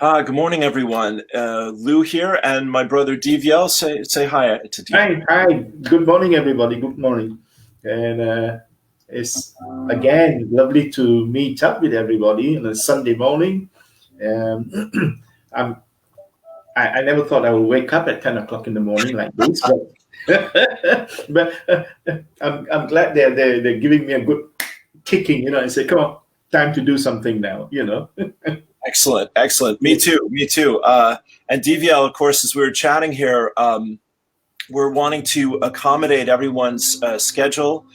Good morning, everyone. Lou here, and my brother Divyael. Say hi to Divyael. Hi. Good morning, everybody. Good morning. And it's again lovely to meet up with everybody on a Sunday morning. Um, I'm, I never thought I would wake up at 10 o'clock in the morning like this, but, I'm glad they're giving me a good kicking, and say, come on, time to do something now, Excellent, excellent. Me too, me too. And Divyael, of course, as we were chatting here, we're wanting to accommodate everyone's schedule.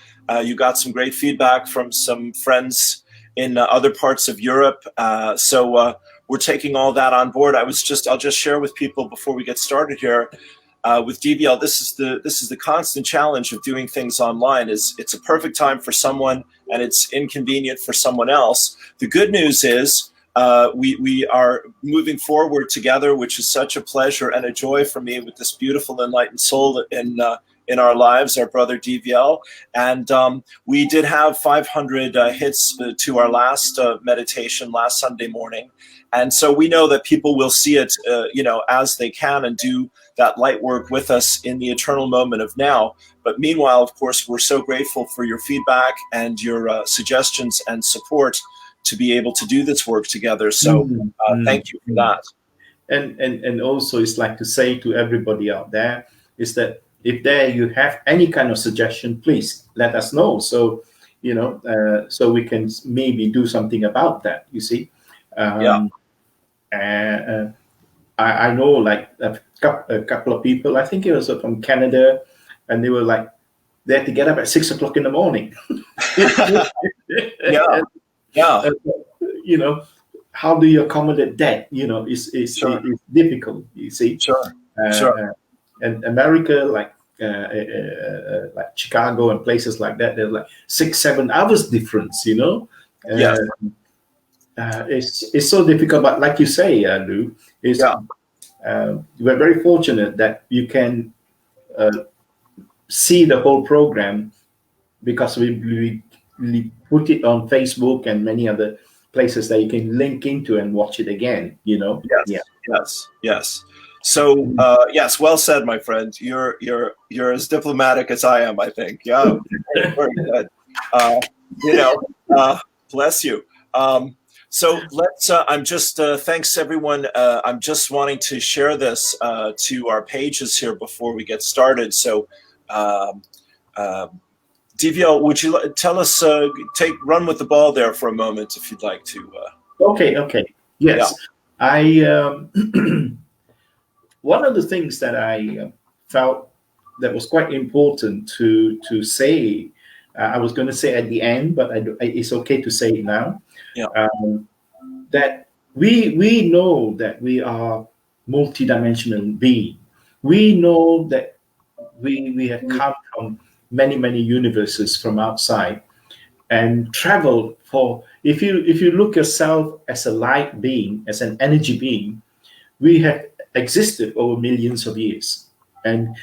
You got some great feedback from some friends in other parts of Europe, so we're taking all that on board. I'll just share with people before we get started here. With Divyael, this is the constant challenge of doing things online. It's a perfect time for someone, and it's inconvenient for someone else. The good news is we are moving forward together, which is such a pleasure and a joy for me with this beautiful enlightened soul in our lives, our brother Divyael. And we did have 500 hits to our last meditation last Sunday morning. And so we know that people will see it, as they can and do that light work with us in the eternal moment of now. But meanwhile, of course, we're so grateful for your feedback and your suggestions and support to be able to do this work together. So thank you for that. And also, it's like to say to everybody out there is that if you have any kind of suggestion, please let us know. So, so we can maybe do something about that, you see. I know like a couple of people, I think it was from Canada, and they were like, they had to get up at 6 o'clock in the morning. Yeah. How do you accommodate that? It's difficult, you see. Sure. And America, like Chicago and places like that, there's like 6-7 hours difference, Yes. It's so difficult, but like you say, Lou, we're very fortunate that you can see the whole program because we put it on Facebook and many other places that you can link into and watch it again. Yes. So yes, well said, my friend. You're as diplomatic as I am, I think. Yeah, very good. Bless you. So let's. I'm just. Thanks, everyone. I'm just wanting to share this to our pages here before we get started. So, Divyael, would you tell us? Run with the ball there for a moment, if you'd like to. Okay. Yes, I. One of the things that I felt that was quite important to say. I was going to say at the end, but it's okay to say it now. That we know that we are multidimensional being. We know that we have come from many universes from outside and traveled for. If you look yourself as a light being, as an energy being, we have existed over millions of years and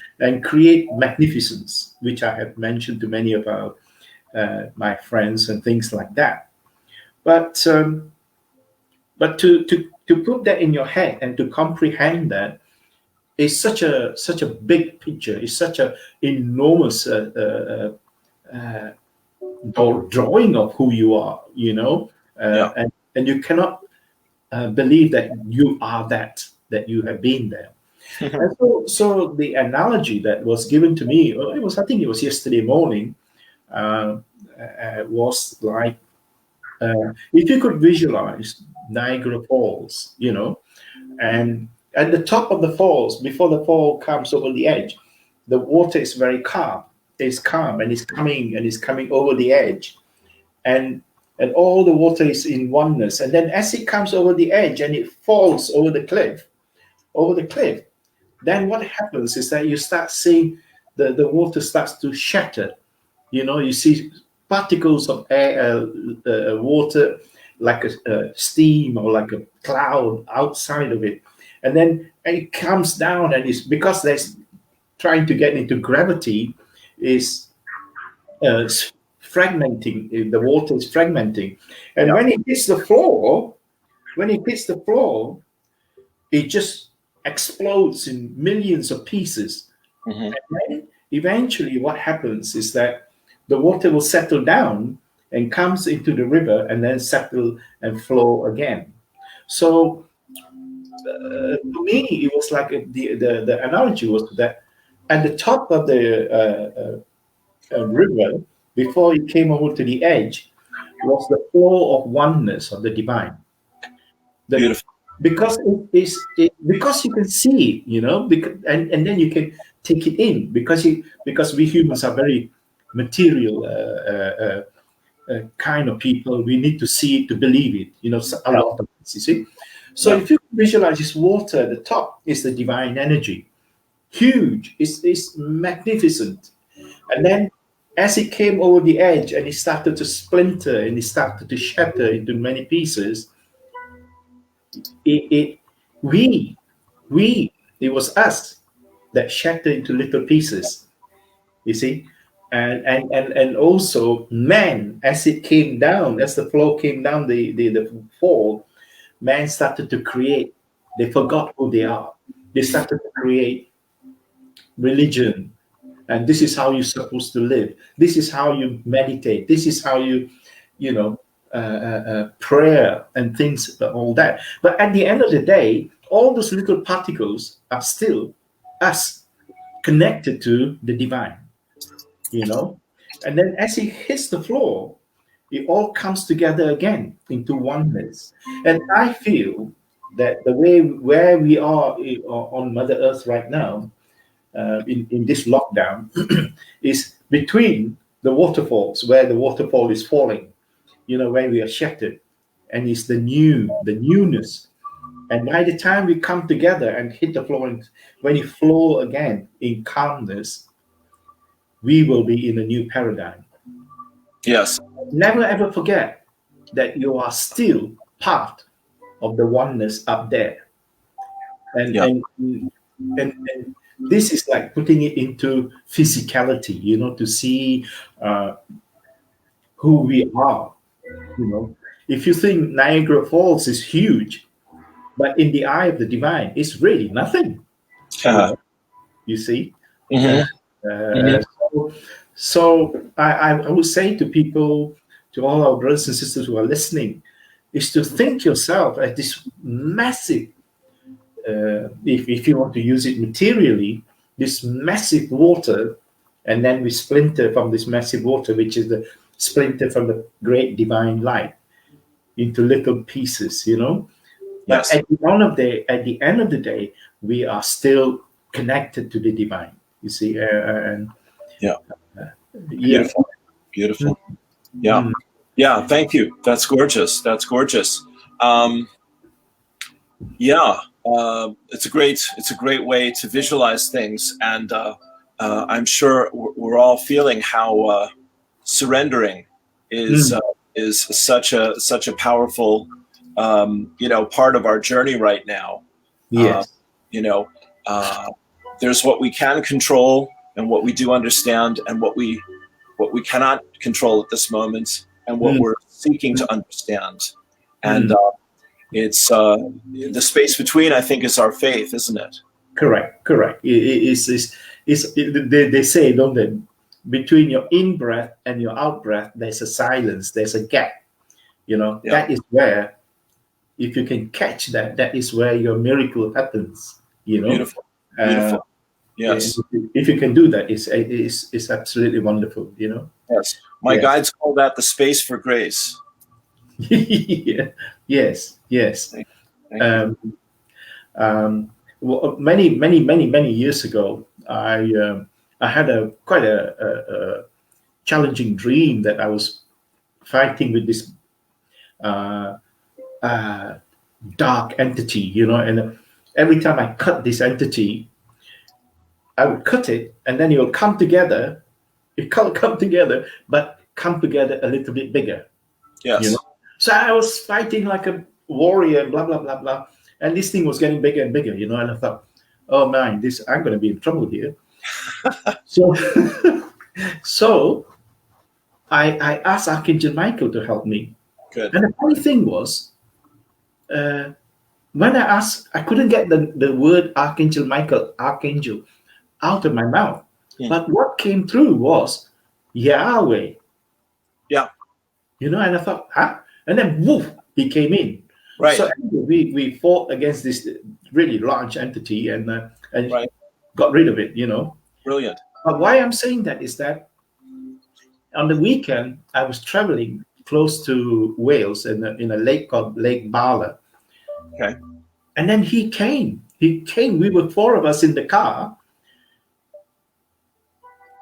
create magnificence, which I have mentioned to many of my friends and things like that. But to put that in your head and to comprehend that is such a big picture. It's such an enormous drawing of who you are. And you cannot believe that you are that you have been there. And so the analogy that was given to me, I think it was yesterday morning, was like, if you could visualize Niagara Falls, and at the top of the falls, before the fall comes over the edge, the water is very calm. It's calm and it's coming over the edge, and all the water is in oneness. And then as it comes over the edge and it falls over the cliff, then what happens is that you start seeing the water starts to shatter. You see particles of air, water, like a steam or like a cloud outside of it. And then it comes down, and it's because there's trying to get into gravity, is fragmenting. The water is fragmenting. And when it hits the floor, it just explodes in millions of pieces. Hmm. And then eventually what happens is that the water will settle down and comes into the river and then settle and flow again. So to me, it was like the analogy was that at the top of the river, before it came over to the edge, was the flow of oneness of the divine. The, Beautiful. because because you can see it, because, and then you can take it in because we humans are very material kind of people. We need to see it to believe it, a Yeah. lot of things, you see. So Yeah. if you visualize this water at the top is the divine energy, huge, it's magnificent. And then as it came over the edge and it started to splinter and it started to shatter into many pieces, it we we it was us that shattered into little pieces, you see. And also man, as it came down, as the flow came down, the fall, man started to create. They forgot who they are. They started to create religion, and this is how you're supposed to live. This is how you meditate. This is how you know prayer and things, all that. But at the end of the day, all those little particles are still us, connected to the divine, and then as it hits the floor, it all comes together again into oneness. And I feel that the way where we are on Mother Earth right now, in this lockdown, is between the waterfalls, where the waterfall is falling, where we are shattered, and it's the newness. And by the time we come together and hit the floor, and when it flow again in calmness, we will be in a new paradigm. Yes. Never ever forget that you are still part of the oneness up there. And Yeah. and this is like putting it into physicality, to see who we are. If you think Niagara Falls is huge, but in the eye of the divine, it's really nothing. You Uh, know, you see. hmm. Hmm. So I would say to people, to all our brothers and sisters who are listening, is to think yourself as this massive, if you want to use it materially, this massive water, and then we splinter from this massive water, which is the splinter from the great divine light, into little pieces, But Yes. at the end of the day, we are still connected to the divine. You see, and Yeah. yeah. Beautiful. Beautiful. Yeah. Mm. Yeah. Thank you. That's gorgeous. That's gorgeous. Um, yeah. It's a great way to visualize things, and I'm sure we're all feeling how surrendering is Mm. such a powerful part of our journey right now. Uh, Yes. you know, uh, there's what we can control and what we do understand, and what we cannot control at this moment, and what Mm. we're seeking to understand. And Mm. it's the space between, I think, is our faith, isn't it? Correct. Correct. They say, don't they? Between your in breath and your out breath, there's a silence. There's a gap. Yeah. That is where, if you can catch that, that is where your miracle happens. Beautiful. Uh, Beautiful. Yes. if you can do that, it's absolutely wonderful. Yes. My Yeah. guides call that the space for grace. Yeah. Yes. Yes. Thank you. Um, well, many years ago, I had a quite a challenging dream that I was fighting with this uh, uh, dark entity, and every time I cut this entity, I would cut it, and then it will come together. It can't come together, but come together a little bit bigger. Yes. So I was fighting like a warrior, blah blah blah blah, and this thing was getting bigger and bigger, and I thought, oh man, I'm going to be in trouble here. So, so I asked Archangel Michael to help me, Good. and the funny thing was, when I asked, I couldn't get the word Archangel Michael, Archangel, out of my mouth. But what came through was Yahweh. Yeah. And I thought, huh? And then woof, he came in. Right. So we fought against this really large entity and Right. got rid of it. Brilliant. But why I'm saying that is that on the weekend I was traveling close to Wales in a lake called Lake Bala. Okay. And then he came. We were 4 of us in the car,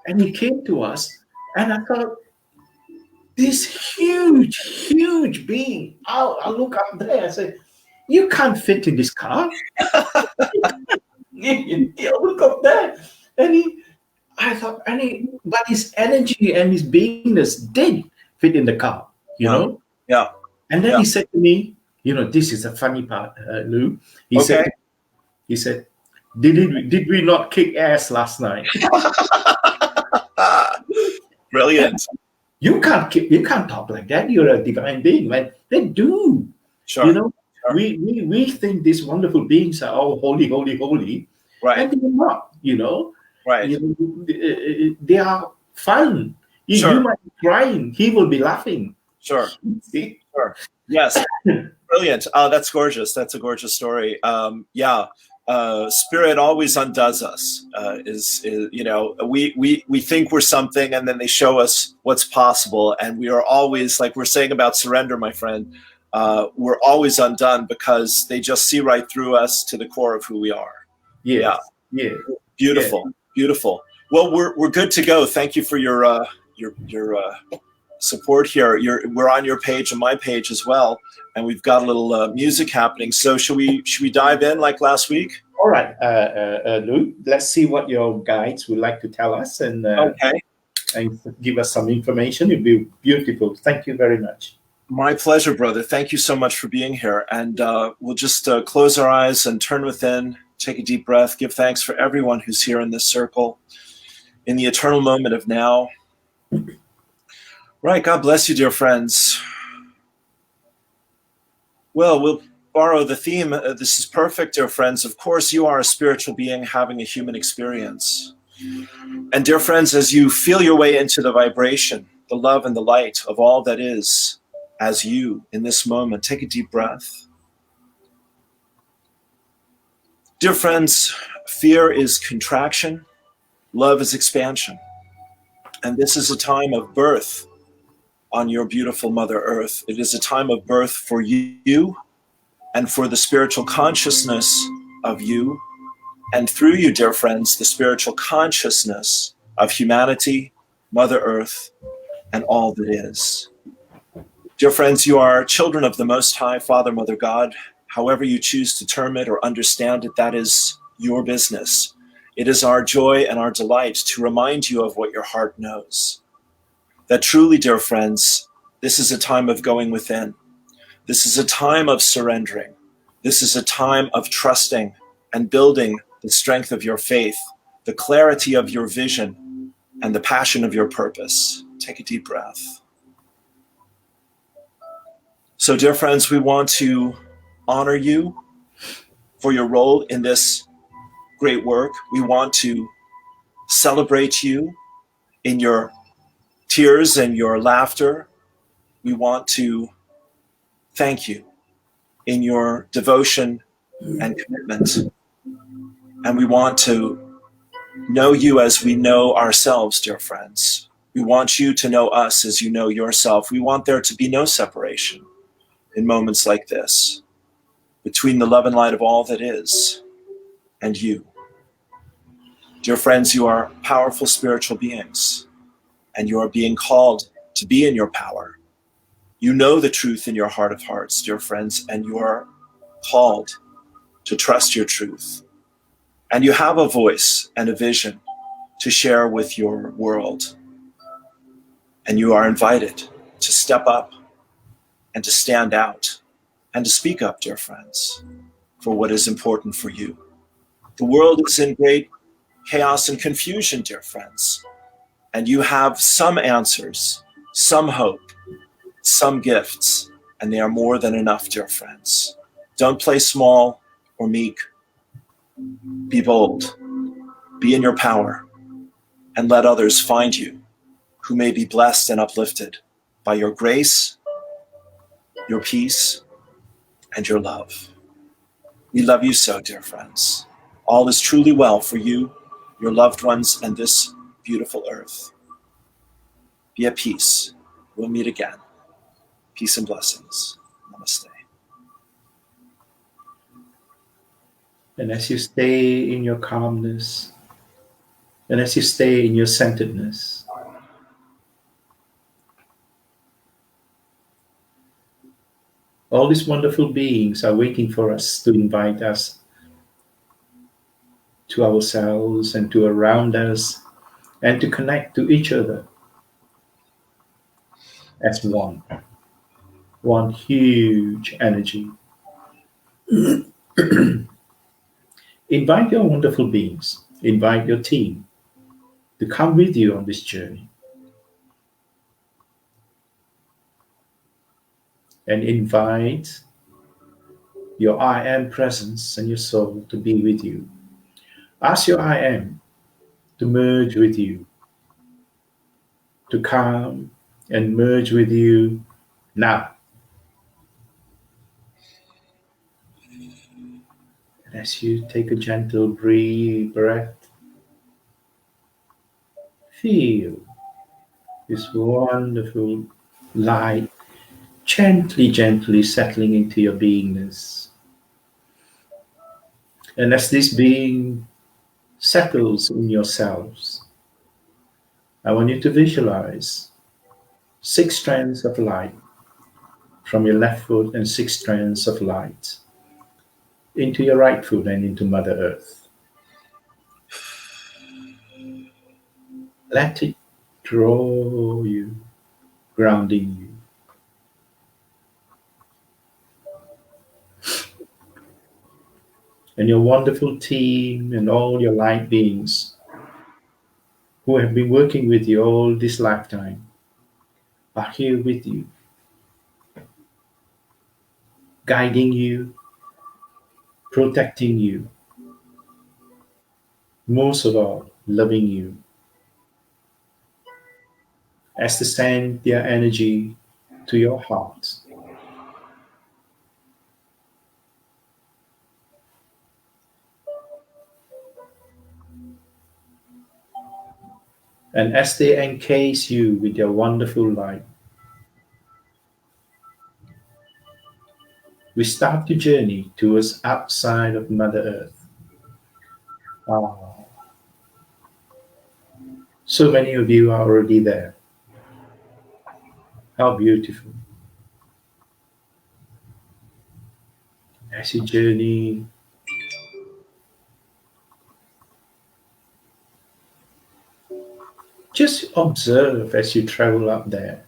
and he came to us, and I thought, this huge being. I look up there. I said, "You can't fit in this car." You look up there, and I thought, but his energy and his beingness did fit in the car, Yeah. Yeah. And then he said to me, this is the funny part, Lou. He said, did we not kick ass last night? Brilliant. You can't talk like that. You're a divine being, man. They do. Sure. Sure. We think these wonderful beings are all holy, right? And they're not. Right. They are fun. Sure. You might be crying. He will be laughing. Sure. See? Sure. Yes. Brilliant. Oh, that's gorgeous. That's a gorgeous story. Yeah. Spirit always undoes us. We think we're something, and then they show us what's possible, and we are always, like we're saying about surrender, my friend. We're always undone because they just see right through us to the core of who we are. Yeah. Beautiful. Beautiful. Well, we're good to go. Thank you for your support here. We're on your page and my page as well, and we've got a little music happening. So should we dive in like last week? All right, Lou. Let's see what your guides would like to tell us, and give us some information. It'd be beautiful. Thank you very much. My pleasure, brother. Thank you so much for being here. And we'll just close our eyes and turn within. Take a deep breath. Give thanks for everyone who's here in this circle, in the eternal moment of now. Right. God bless you, dear friends. Well, we'll borrow the theme. This is perfect, dear friends. Of course, you are a spiritual being having a human experience. And dear friends, as you feel your way into the vibration, the love and the light of all that is as you in this moment, take a deep breath. Dear friends, fear is contraction. Love is expansion. And this is a time of birth on your beautiful Mother Earth. It is a time of birth for you and for the spiritual consciousness of you. And through you, dear friends, the spiritual consciousness of humanity, Mother Earth, and all that is. Dear friends, you are children of the Most High Father, Mother God. However you choose to term it or understand it, that is your business. It is our joy and our delight to remind you of what your heart knows. That truly, dear friends, this is a time of going within. This is a time of surrendering. This is a time of trusting and building the strength of your faith, the clarity of your vision, and the passion of your purpose. Take a deep breath. So, dear friends, we want to honor you for your role in this great work. We want to celebrate you in your tears and your laughter. We want to thank you in your devotion and commitment. And we want to know you as we know ourselves, dear friends. We want you to know us as you know yourself. We want there to be no separation in moments like this between the love and light of all that is and you. Dear friends, you are powerful spiritual beings, and you are being called to be in your power. You know the truth in your heart of hearts, dear friends, and you are called to trust your truth. And you have a voice and a vision to share with your world. And you are invited to step up and to stand out and to speak up, dear friends, for what is important for you. The world is in great chaos and confusion, dear friends. And you have some answers, some hope, some gifts, and they are more than enough, dear friends. Don't play small or meek. Be bold. Be in your power, and let others find you who may be blessed and uplifted by your grace, your peace, and your love. We love you so, dear friends. All is truly well for you, your loved ones, and this beautiful earth. Be at peace. We'll meet again. Peace and blessings. Namaste. And as you stay in your calmness, and as you stay in your centeredness, all these wonderful beings are waiting for us to invite us to ourselves and to around us and to connect to each other as one huge energy. Invite your wonderful beings, invite your team to come with you on this journey. And invite your I am presence and your soul to be with you. Ask your I am to merge with you, to come and merge with you now. And as you take a gentle breath, feel this wonderful light gently settling into your beingness. And as this being settles in yourselves, I want you to visualize 6 strands of light from your left foot and 6 strands of light into your right foot and into Mother Earth. Let it draw you, grounding you. And your wonderful team and all your light beings who have been working with you all this lifetime are here with you, guiding you, protecting you, most of all, loving you. As they send their energy to your heart. And as they encase you with their wonderful light, we start the journey towards outside of Mother Earth. Oh, so many of you are already there. How beautiful. As you journey, just observe as you travel up there.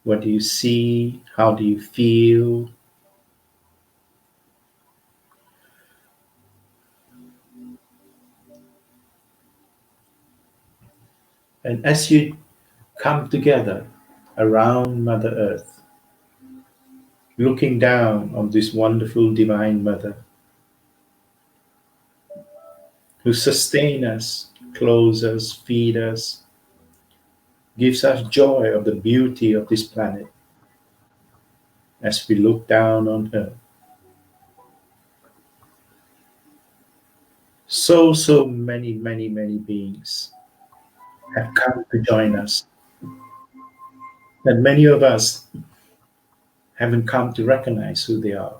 What do you see? How do you feel? And as you come together around Mother Earth, looking down on this wonderful Divine Mother who sustains us, clothes us, feeds us, gives us joy of the beauty of this planet as we look down on her. So many beings have come to join us. And many of us haven't come to recognize who they are.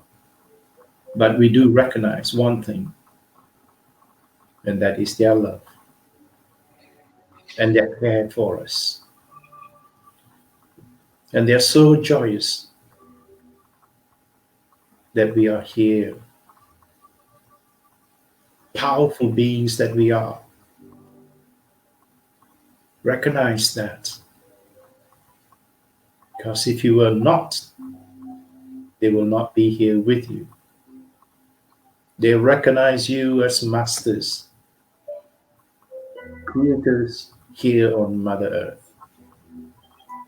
But we do recognize one thing, and that is their love and their care for us. And they're so joyous that we are here. Powerful beings that we are. Recognize that. Because if you were not, they will not be here with you. They recognize you as masters, creators here on Mother Earth.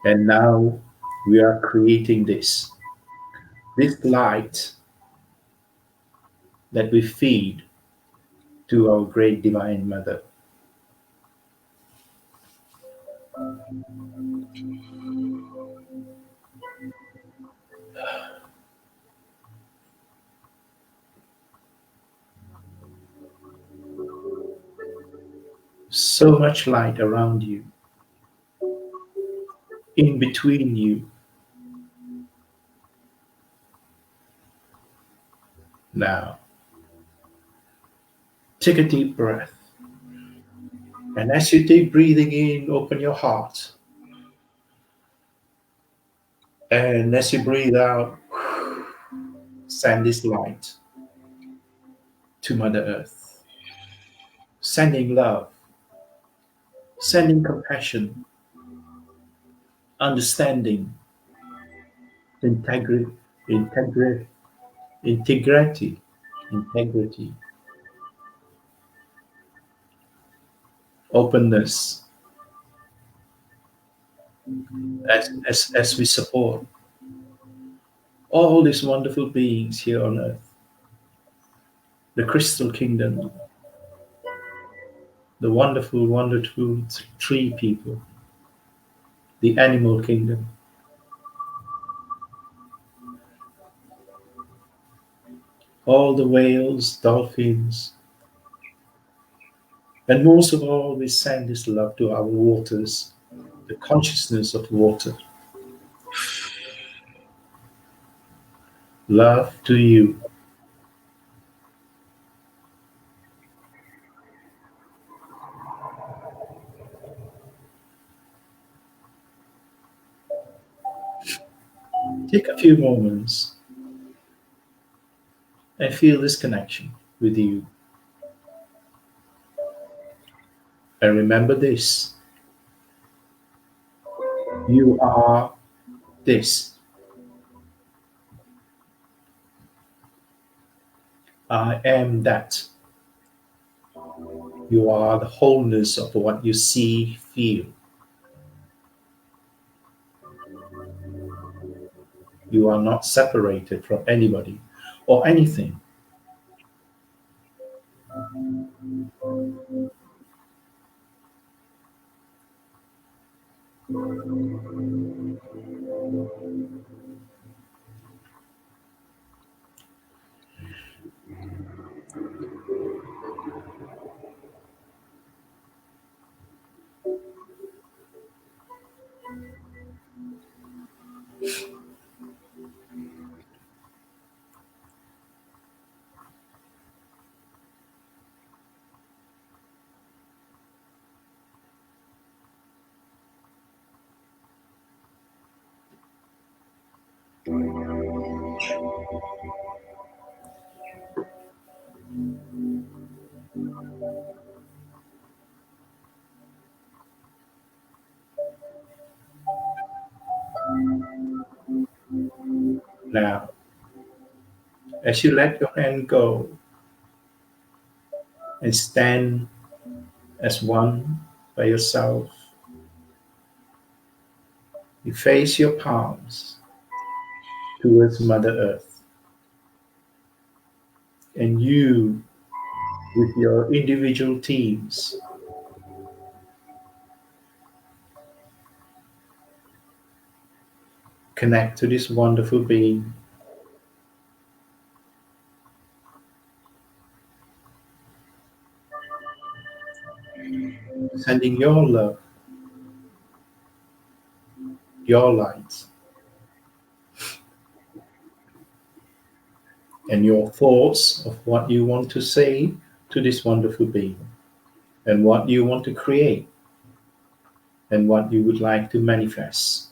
And now we are creating this light that we feed to our great divine mother. So much light around you, in between you. Now, take a deep breath. And as you keep breathing in, open your heart. And as you breathe out, send this light to Mother Earth, sending love, sending compassion, understanding, integrity, integrity, integrity, integrity, openness, as we support all these wonderful beings here on earth, the crystal kingdom, the wonderful, wonderful tree people, the animal kingdom, all the whales, dolphins, and most of all, we send this love to our waters, the consciousness of water. Love to you. Take a few moments and feel this connection with you. And remember this: you are this. I am that. You are the wholeness of what you see, feel. You are not separated from anybody or anything. Now, as you let your hand go and stand as one by yourself, you face your palms towards Mother Earth. And you, with your individual teams, connect to this wonderful being, sending your love, your light, and your thoughts of what you want to say to this wonderful being, and what you want to create, and what you would like to manifest.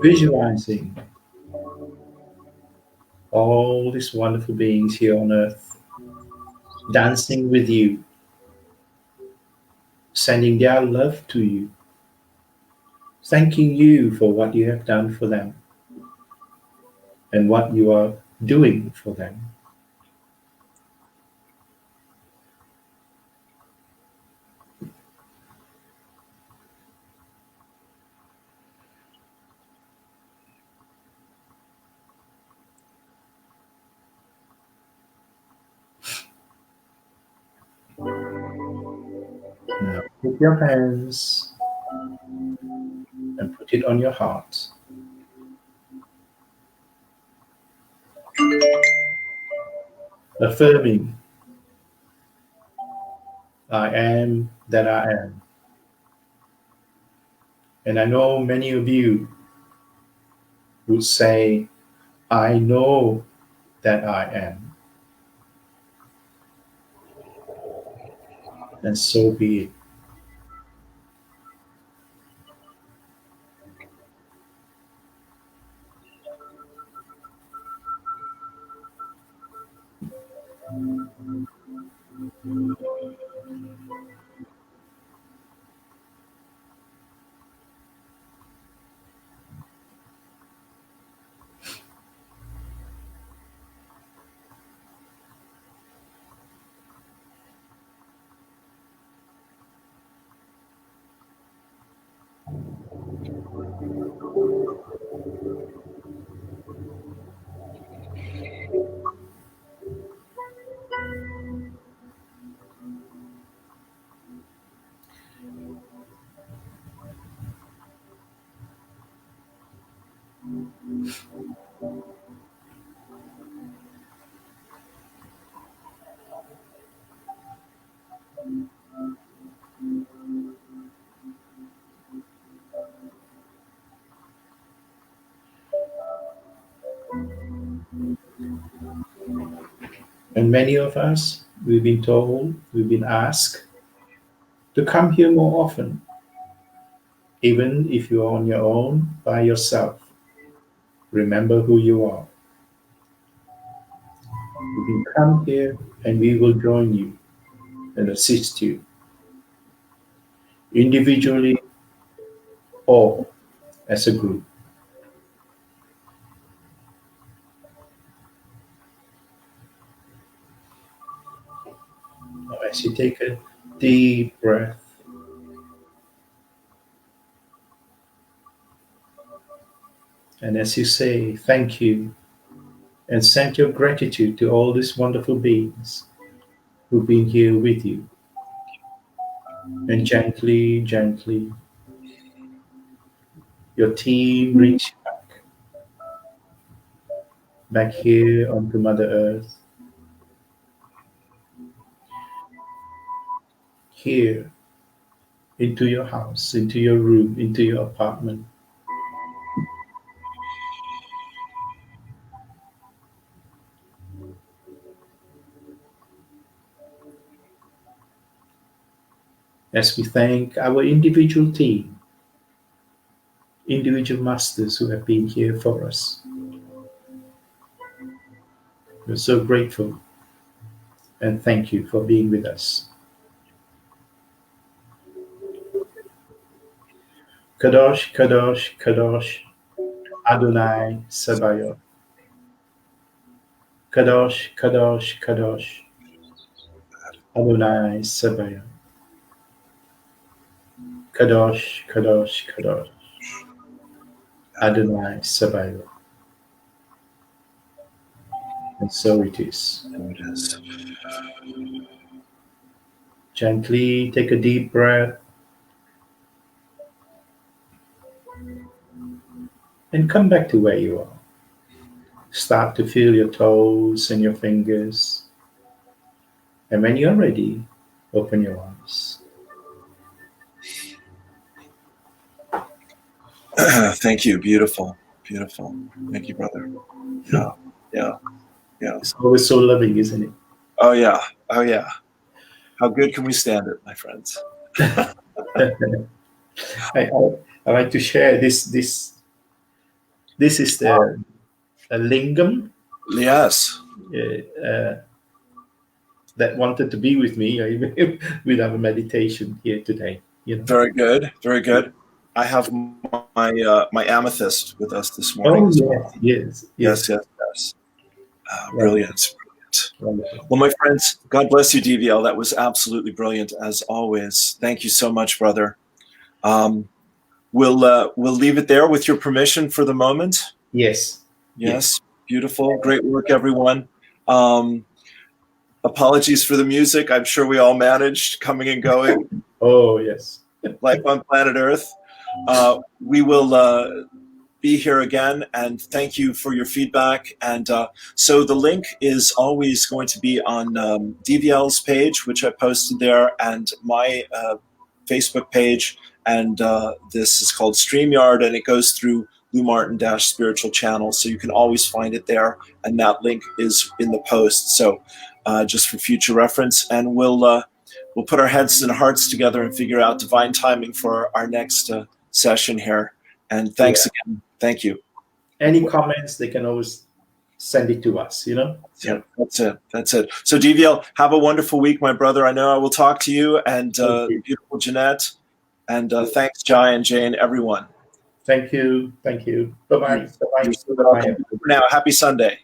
Visualizing all these wonderful beings here on earth, dancing with you, sending their love to you, thanking you for what you have done for them and what you are doing for them. Now take your hands and put it on your heart, affirming, I am that I am. And I know many of you would say, I know that I am. And so be it. And many of us, we've been told, we've been asked to come here more often, even if you're on your own by yourself. Remember who you are. You can come here and we will join you and assist you individually or as a group. Now, as you take a deep breath, and as you say thank you and send your gratitude to all these wonderful beings who've been here with you, and gently, gently, your team brings you back here onto Mother Earth, here into your house, into your room, into your apartment. As we thank our individual team, individual masters who have been here for us. We're so grateful and thank you for being with us. Kadosh, Kadosh, Kadosh, Adonai Sabaoth. Kadosh, Kadosh, Kadosh, Adonai Sabaoth. Kadosh, Kadosh, Kadosh, Adonai Sabaoth. And so it is. And it is. Gently take a deep breath and come back to where you are. Start to feel your toes and your fingers. And when you're ready, open your eyes. Thank you. Beautiful. Beautiful. Thank you, brother. Yeah. Yeah. Yeah. It's always so loving, isn't it? Oh, yeah. Oh, yeah. How good can we stand it, my friends? I like to share this. This is the a lingam Yes. That wanted to be with me with our meditation here today. You know. Very good. Very good. I have my amethyst with us this morning. Oh as well. yes. Yes. Brilliant. Wonderful. Well, my friends, God bless you, DVL. That was absolutely brilliant as always. Thank you so much, brother. We'll leave it there with your permission for the moment. Yes. Beautiful. Great work, everyone. Apologies for the music. I'm sure we all managed coming and going. Oh, yes. Life on planet Earth. We will be here again, and thank you for your feedback. And so the link is always going to be on DVL's page, which I posted there, and my Facebook page. And this is called StreamYard, and it goes through Lou Martin Spiritual Channel, so you can always find it there. And that link is in the post. So just for future reference, and we'll put our heads and hearts together and figure out divine timing for our next session here. And thanks again. Thank you. Any comments, they can always send it to us, Yeah, that's it. So DVL, have a wonderful week, my brother. I know I will talk to you, and beautiful Jeanette. And thanks, Jai and Jane, everyone. Thank you. Bye-bye. You're so welcome. For now, happy Sunday.